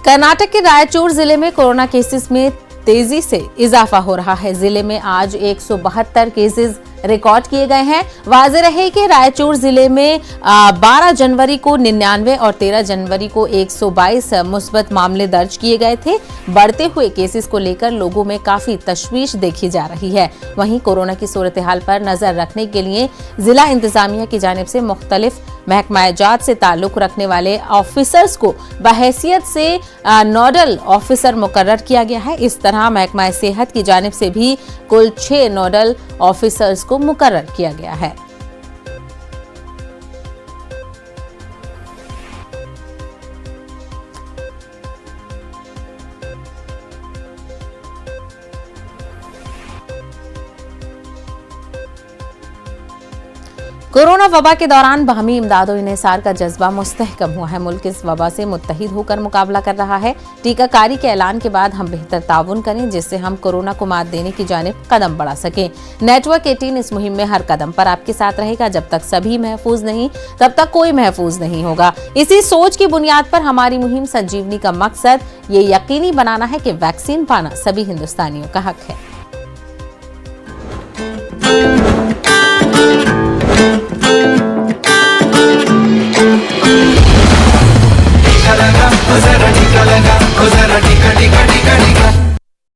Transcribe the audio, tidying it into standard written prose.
कर्नाटक के रायचूर जिले में कोरोना केसेस में तेजी से इजाफा हो रहा है। जिले में आज 172 केसेस रिकॉर्ड किए गए हैं। वाज़ेह रहे कि रायचूर जिले में 12 जनवरी को 99 और 13 जनवरी को 122 मुस्बत मामले दर्ज किए गए थे। बढ़ते हुए केसेस को लेकर लोगों में काफी तशवीश देखी जा रही है। वहीं कोरोना की सूरत हाल पर नजर रखने के लिए जिला इंतजामिया की जानिब से मुख्तलिफ महकमा-ए-जात से ताल्लुक रखने वाले ऑफिसर्स को बहैसियत से नोडल ऑफिसर मुकर्रर किया गया है। इस तरह महकमा-ए-सेहत की जानिब से भी कुल 6 नोडल ऑफिसर्स को मुकर्रर किया गया है। कोरोना वबा के दौरान बाहमी इमदाद और इन्हिसार का जज्बा मुस्तहकम हुआ है। मुल्क इस वबा से मुत्तहिद होकर मुकाबला कर रहा है। टीकाकारी के ऐलान के बाद हम बेहतर ताउन करें जिससे हम कोरोना को मात देने की जानिब कदम बढ़ा सकें। नेटवर्क 18 इस मुहिम में हर कदम पर आपके साथ रहेगा। जब तक सभी महफूज नहीं तब तक कोई महफूज नहीं होगा। इसी सोच की बुनियाद पर हमारी मुहिम संजीवनी का मकसद ये यकीनी बनाना है कि वैक्सीन पाना सभी हिंदुस्तानियों का हक है।